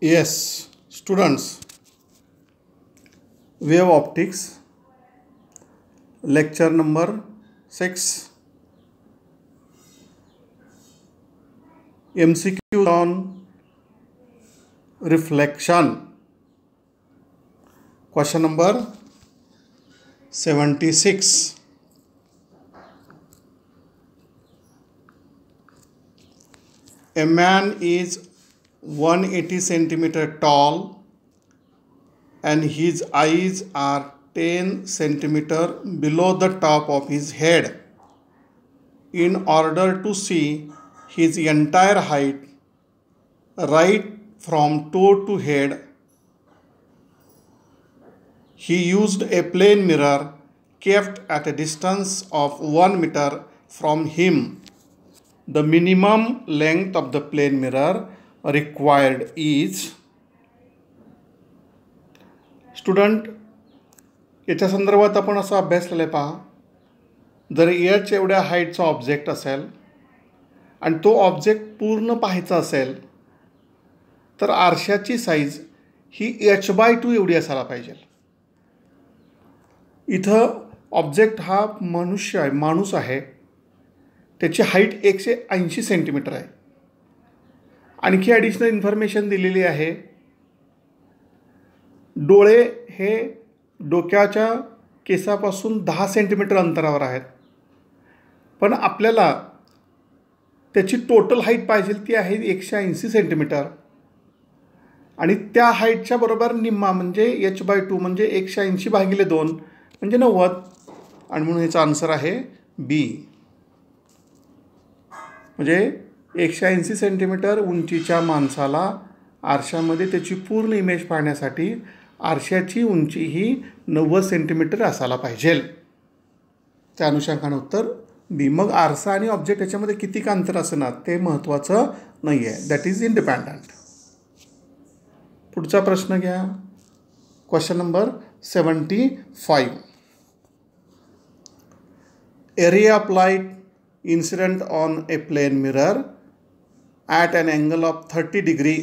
Yes, students, wave optics, lecture number 6, MCQ on reflection. Question number 76. A man is 180 centimeter tall and his eyes are 10 centimeter below the top of his head. In order to see his entire height, right from toe to head, he used a plane mirror kept at a distance of 1 meter from him. The minimum length of the plane mirror required is. Student, याच्या संदर्भात आपण असा अभ्यास केला पहा. जर H एवढ्या हाईटचा object असेल आणि तो ऑब्जेक्ट पूर्ण पाहायचा असेल तर आरशाची साईज ही h/2 एवढी असायला पाहिजे. इथं ऑब्जेक्ट हा मनुष्य आहे, माणूस आहे. त्याची हाईट 180 सेंटीमीटर आहे. आणखी ॲडिशनल इन्फॉर्मेशन दिलेली आहे. डोळे हे डोक्याच्या केसापासून 10 सेंटीमीटर अंतरावर आहेत. पण आपल्याला त्याची टोटल हाईट पाहिजे ती आहे 180 सेंटीमीटर आणि त्या हाईटच्या बरोबर निम्मा म्हणजे h/2 म्हणजे 180/2 म्हणजे 90 आणि म्हणून ह्याचा आन्सर आहे बी. म्हणजे 180 सेंटीमीटर उंचीच्या माणसाला आरशामध्ये त्याची पूर्ण इमेज पाहण्यासाठी आरशाची उंची ही 90 सेंटीमीटर असायला पाहिजे. त्या अनुषंगाने उत्तर बी. मग आरसा आणि ऑब्जेक्ट याच्यामध्ये किती का अंतर असणार ते महत्त्वाचं नाही आहे. That is independent. पुढचा प्रश्न घ्या. Question number 75. A ray of light incident on a plane mirror at an angle of 30 degree.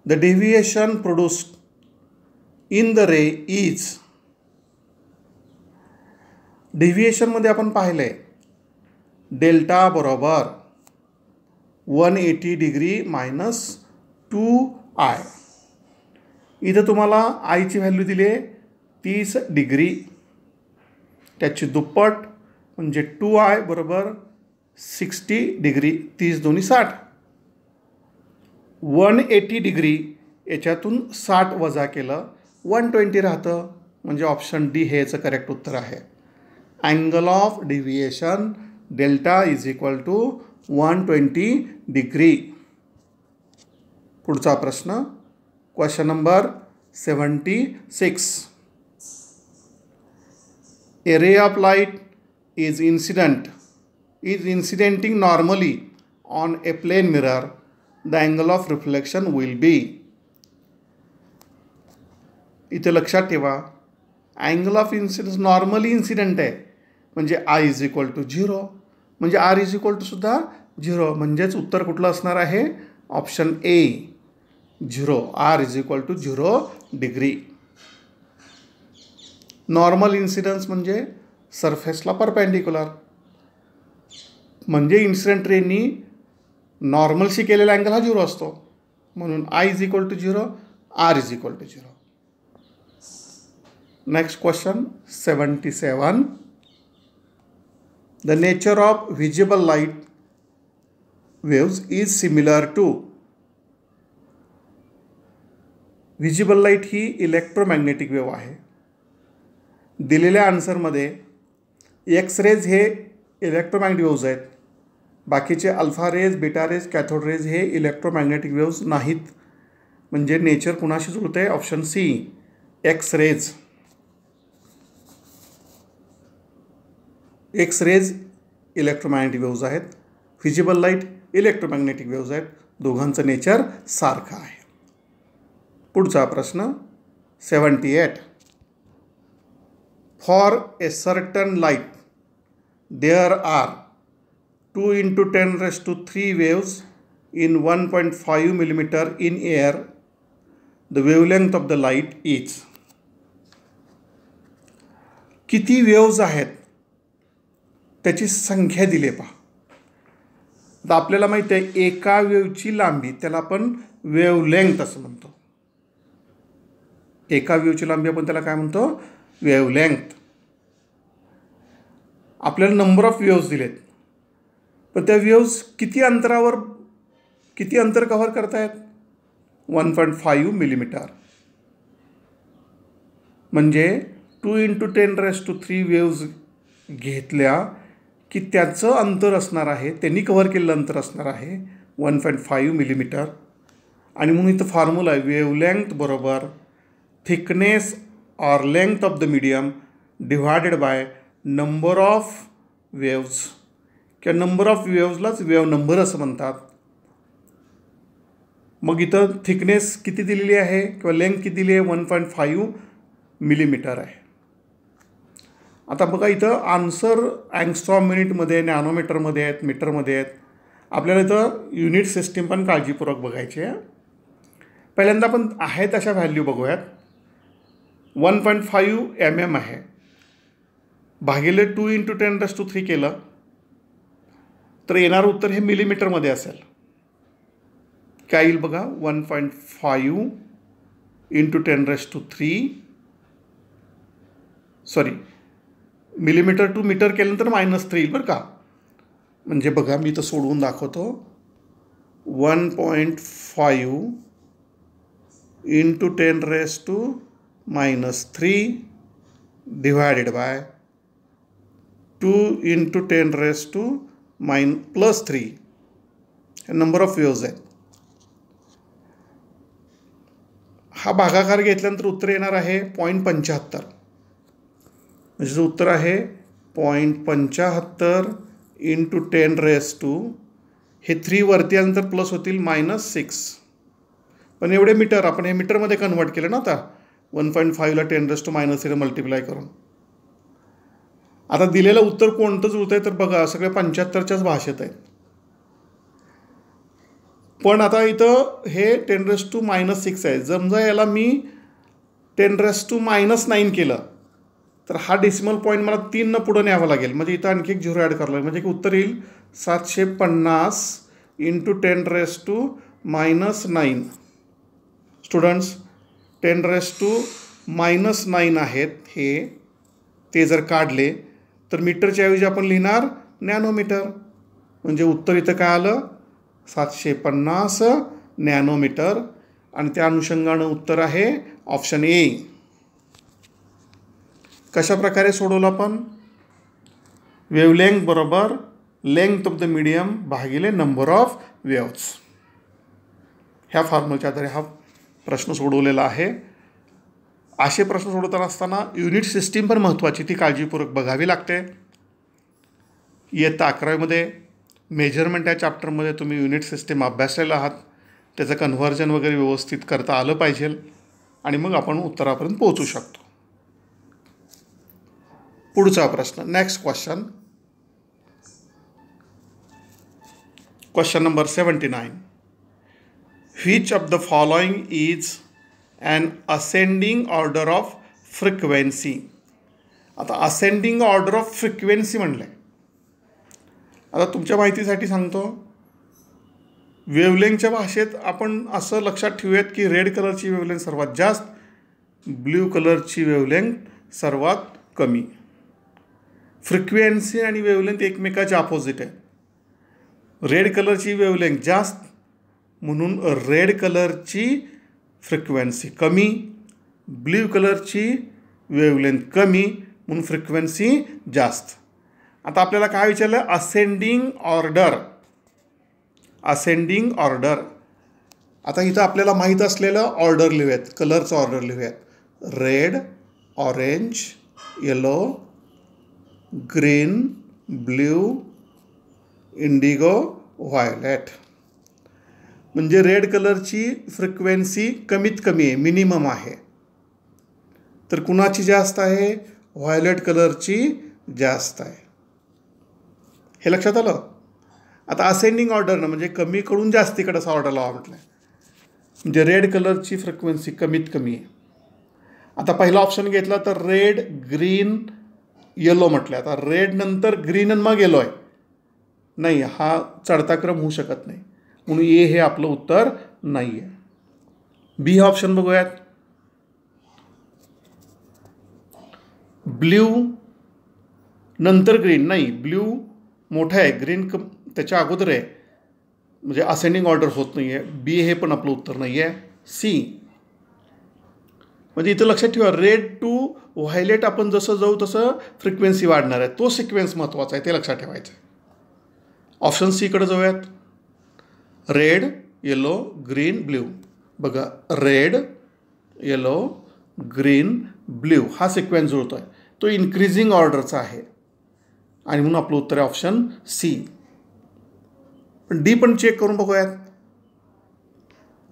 The deviation produced in the ray is. Deviation मध्ये आपण पाहिले डेल्टा बरोबर 180 डिग्री मायनस 2i. इथं तुम्हाला आयची व्हॅल्यू दिली आहे 30 डिग्री. त्याची दुप्पट म्हणजे 2i बरोबर 60 डिग्री. 30 दोन्ही 60. 180 डिग्री याच्यातून 60 वजा केलं 120 राहतं. म्हणजे ऑप्शन डी हे याचं करेक्ट उत्तर आहे. Angle of deviation delta is equal to 120 degree. पुढचा प्रश्न question number 76. A ray of light is incidenting normally on a plane mirror. The angle of reflection will be. इथे लक्षात ठेवा angle of incidence normally incident आहे म्हणजे I is equal to 0 म्हणजे R is equal to सुद्धा 0. म्हणजेच उत्तर कुठलं असणार आहे option A 0. R is equal to 0 degree. Normal incidence म्हणजे सरफेसला परपेंडिक्युलर म्हणजे इन्सिडेंट रेनी नॉर्मलशी केलेला अँगल हा 0 असतो. म्हणून I is equal to 0, R is equal to 0. Next question 77. The nature of visible light waves is similar to. Visible light ही इलेक्ट्रोमॅग्नेटिक वेव्ह आहे. दिलेल्या आन्सरमध्ये एक्स रेज हे इलेक्ट्रोमॅग्नेटिक वेव्ज आहेत. बाकीचे alpha rays, beta rays, cathode rays हे electromagnetic waves नाहीत. म्हणजे नेचर कुणाशी जुळते option C X rays. X rays electromagnetic waves आहेत. व्हिजिबल लाईट इलेक्ट्रोमॅग्नेटिक वेव्ज आहेत. दोघांचं नेचर सारखं आहे. पुढचा प्रश्न 78. For a certain light, there are 2 × 10⁻³ waves in 1.5 millimeter in air, the wavelength of the light is. किती वेव्ज आहेत त्याची संख्या दिली पहा. आता आपल्याला माहिती आहे एका वेव्हची लांबी त्याला आपण वेव्हलेंग्थ असं म्हणतो. एका वेव्हची लांबी आपण त्याला काय म्हणतो? वेव्हलेंग्थ. आपल्याला नंबर ऑफ वेव्ज दिलेत, पण त्या वेव्ज किती अंतर कव्हर करतायत? 1.5 मिलीमीटर. म्हणजे 2 × 10⁻³ वेव्ज घेतल्या की त्याचं अंतर असणार आहे, त्यांनी कव्हर केलेलं अंतर असणार आहे 1.5 मिलीमीटर. आणि म्हणून इथं फॉर्म्युला आहे वेव्हलेंग्थ बरोबर thickness or length of the medium divided by number of waves, किंवा नंबर ऑफ वेव्जलाच वेव्ह नंबर असं म्हणतात. मग इथं थिकनेस किती दिलेली आहे किंवा लेंथ किती दिली आहे? 1.5 मिलीमीटर आहे. आता बघा इथं आन्सर अँगस्ट्रॉम मिनिटमध्ये, नॅनोमीटरमध्ये आहेत, मीटरमध्ये आहेत. आपल्याला इथं युनिट सिस्टीम पण काळजीपूर्वक बघायची आहे. पहिल्यांदा आपण आहेत अशा व्हॅल्यू बघूयात. 1.5 mm आहे, भागिले 2 × 10⁻³ केलं तर येणारं उत्तर हे मिलीमीटरमध्ये असेल. काय येईल बघा? 1.5 × 10⁻³ सॉरी मिलीमीटर टू मीटर केल्यानंतर -3 येईल बरं का. म्हणजे बघा मी इथं सोडवून दाखवतो. 1.5 × 10⁻³ divided by 2 × 10⁻³ number of waves आहेत. हा भागाकार घेतल्यानंतर उत्तर येणार आहे 0.75. म्हणजे उत्तर आहे 0.75 × 10⁻². हे 3 वरती आल्यानंतर प्लस होतील -6. पण एवढे मीटर आपण हे मीटरमध्ये कन्वर्ट केलं ना. आता 1.5ला 10⁻³ मल्टिप्लाय करून आता दिलेलं उत्तर कोणतं जुळतं आहे तर बघा सगळे 75च्याच भाषेत आहेत. पण आता इथं हे 10⁻⁻6 आहे. समजा याला मी 10⁻⁻9 केलं तर हा डेसिमल पॉईंट मला 3 पुढं न्यावं लागेल. म्हणजे इथं आणखी एक 0 ॲड करावं लागेल. म्हणजे उत्तर येईल 750 × 10⁻⁻9. स्टुडंट्स 10⁻⁻9 आहेत हे, ते जर काढले तर मीटरच्या ऐवजी आपण लिहिणार नॅनोमीटर. म्हणजे उत्तर इथं काय आलं? 750 नॅनोमीटर. आणि त्या अनुषंगानं उत्तर आहे ऑप्शन ए. कशा प्रकारे सोडवलं आपण? वेव्हलेंग्थ बरोबर लेंथ ऑफ द मीडियम भागिले नंबर ऑफ वेव्ज. ह्या फॉर्म्युल्याच्या आधारे हा प्रश्न सोडवलेला आहे. असे प्रश्न सोडवताना असताना युनिट सिस्टीम पण महत्त्वाची, ती काळजीपूर्वक बघावी लागते. इयत्ता 11वीमध्ये मेजरमेंट या चॅप्टरमध्ये तुम्ही युनिट सिस्टीम अभ्यासलेला आहात. त्याचं कन्व्हर्जन वगैरे व्यवस्थित करता आलं पाहिजे आणि मग आपण उत्तरापर्यंत पोहोचू शकतो. पुढचा प्रश्न, next question, question number 79. Which of the following is an ascending order of frequency? आता असेंडिंग ऑर्डर ऑफ फ्रिक्वेन्सी म्हणलं आहे. आता तुमच्या माहितीसाठी सांगतो, वेव्हलेंग्थच्या भाषेत आपण असं लक्षात ठेवूयात की रेड कलरची वेव्हलेंग्थ सर्वात जास्त, ब्ल्यू कलरची वेव्हलेंग्थ सर्वात कमी. फ्रिक्वेन्सी आणि वेव्हलेंथ एकमेकाचे अपोजिट आहे. रेड कलरची वेव्हलेंथ जास्त म्हणून रेड कलरची फ्रिक्वेन्सी कमी, ब्ल्यू कलरची वेव्हलेंथ कमी म्हणून फ्रिक्वेन्सी जास्त. आता आपल्याला काय विचारलं? Ascending order. Ascending order. आता इथं आपल्याला माहीत असलेलं ऑर्डर लिहूयात, कलरचं ऑर्डर लिहूयात. Red, orange, yellow, green, blue, Indigo, violet. म्हणजे रेड कलरची फ्रिक्वेन्सी कमीत कमी आहे, मिनिमम आहे. तर कुणाची जास्त आहे? व्हायलेट कलरची जास्त आहे. हे लक्षात आलं? आता असेंडिंग ऑर्डरनं म्हणजे कमीकडून जास्तीकडे असा ऑर्डर लावा म्हटलं आहे. म्हणजे रेड कलरची फ्रिक्वेन्सी कमीत कमी आहे. आता पहिला ऑप्शन घेतला तर रेड ग्रीन येलो म्हटलं. आता रेड नंतर ग्रीन आणि मग येलो आहे. नाही, हा चढता क्रम होऊ शकत नाही, म्हणून ए हे आपलं उत्तर नाही आहे. बी हे ऑप्शन बघूयात. ब्ल्यू नंतर ग्रीन नाही, ब्ल्यू मोठा आहे, ग्रीन त्याच्या अगोदर आहे, म्हणजे असेंडिंग ऑर्डर होत नाही आहे. बी हे पण आपलं उत्तर नाही आहे. सी म्हणजे इथं लक्षात ठेवा, रेड टू व्हायलेट आपण जसं जाऊ तसं फ्रिक्वेन्सी वाढणार आहे. तो सिक्वेन्स महत्त्वाचा आहे, ते लक्षात ठेवायचं आहे. ऑप्शन सीकडे जाऊयात. Red yellow green blue. बघा, रेड येलो ग्रीन ब्ल्यू हा सिक्वेन्स जुळतो आहे, तो इन्क्रीजिंग ऑर्डरचा आहे आणि म्हणून आपलं उत्तर आहे ऑप्शन सी. पण डी पण चेक करून बघूयात.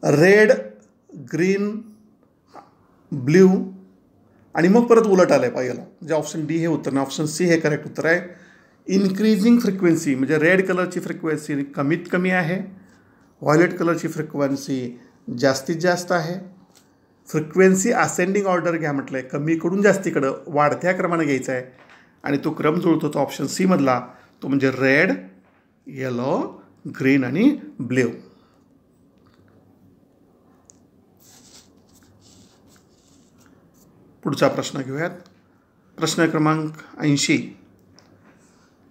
रेड ग्रीन ब्ल्यू आणि मग परत उलट आलं आहे पाहिलं, म्हणजे ऑप्शन डी हे उत्तर नाही, ऑप्शन सी हे करेक्ट उत्तर आहे. इन्क्रीजिंग फ्रिक्वेन्सी म्हणजे रेड कलरची फ्रिक्वेन्सी कमीत कमी आहे, व्हायलेट कलरची फ्रिक्वेन्सी जास्तीत जास्त आहे. फ्रिक्वेन्सी असेंडिंग ऑर्डर घ्या म्हटलं आहे, कमीकडून जास्तीकडं वाढत्या क्रमाने घ्यायचा आहे आणि तो क्रम जुळतो तो ऑप्शन सी मधला, तो म्हणजे रेड येलो ग्रीन आणि ब्ल्यू. पुढचा प्रश्न घेऊयात. प्रश्न क्रमांक 80.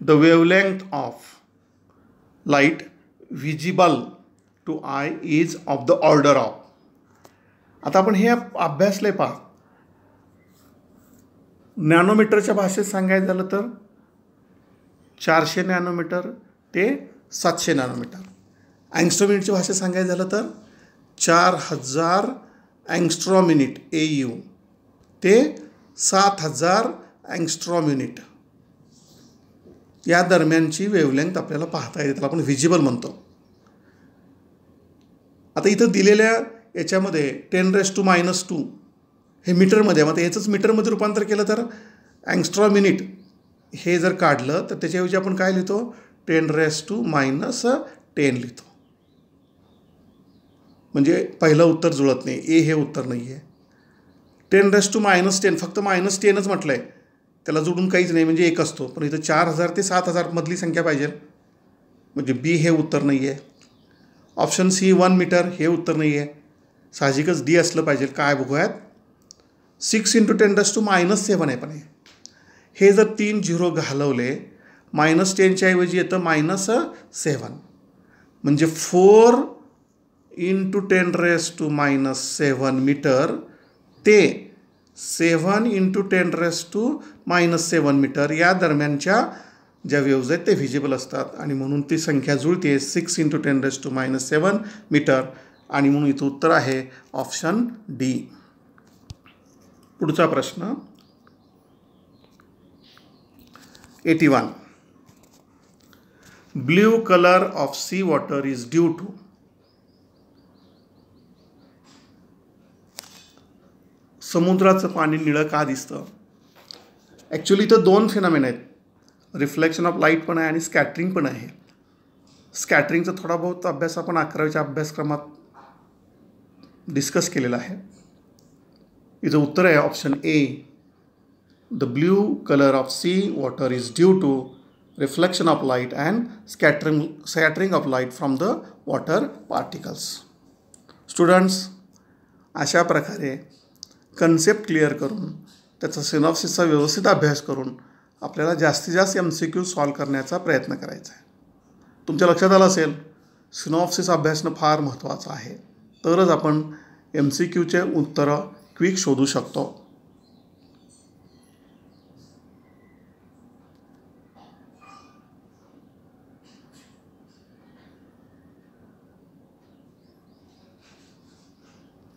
The wavelength of light visible to eye is of the order of. आता आपण हे अभ्यासले पहा. नॅनोमीटरच्या भाषेत सांगायचं झालं तर 400 नॅनोमीटर ते 700 नॅनोमीटर. अँगस्ट्रॉमिनिटच्या भाषेत सांगायचं झालं तर 4000 अँगस्ट्रॉमिनिट AU ते 7000 अँगस्ट्रॉमिनिट या दरम्यानची वेवलेंथ आपल्याला पाहता येते, त्याला आपण व्हिजिबल म्हणतो. आता इथं दिलेल्या याच्यामध्ये 10⁻² हे मीटरमध्ये आहे. मग याचंच मीटरमध्ये रूपांतर केलं तर अँगस्ट्रॉमिनिट हे जर काढलं तर त्याच्याऐवजी आपण काय लिहितो, 10⁻10 लिहितो. म्हणजे पहिलं उत्तर जुळत नाही, ए हे उत्तर नाही आहे. 10⁻10 फक्त -10च म्हटलं आहे, त्याला जोडून काहीच नाही म्हणजे एक असतो. पण इथं 4000 ते 7000 मधली संख्या पाहिजे, म्हणजे बी हे उत्तर नाही आहे. ऑप्शन सी 1 मीटर हे उत्तर नाही आहे. साहजिकच डी असलं पाहिजे. काय बघूयात. 6 × 10⁻7 आहे. पण हे जर 3 झिरो घालवले -10च्या ऐवजी येतं -7 म्हणजे 4 × 10⁻7 मीटर ते 7 × 10⁻7 मीटर या दरम्यानच्या ज्या वेव्ज आहेत ते व्हिजिबल असतात आणि म्हणून ती संख्या जुळते 6 × 10⁻7 मीटर आणि म्हणून इथं उत्तर आहे ऑप्शन डी. पुढचा प्रश्न 81. Blue colour of sea water is due to. समुद्राचं पाणी निळं का दिसतं. ॲक्च्युली इथं 2 फिनॉमिना आहेत, रिफ्लेक्शन ऑफ लाईट पण आहे आणि स्कॅटरिंग पण आहे. स्कॅटरिंगचा थोडा बहुत अभ्यास आपण 11वीच्या अभ्यासक्रमात डिस्कस केलेला आहे. इथं उत्तर आहे option A. The blue colour of sea water is due to reflection of light and scattering of light from the water particles. Students, अशा प्रकारे कन्सेप्ट क्लिअर करून त्याचा सिनॉप्सिसचा व्यवस्थित अभ्यास करून आपल्याला जास्तीत जास्त MCQ सॉल्व करण्याचा प्रयत्न करायचा आहे. तुमच्या लक्षात आलं असेल, सिनॉप्सिस अभ्यासणं फार महत्त्वाचं आहे, तरच आपण MCQचे उत्तरं क्विक शोधू शकतो.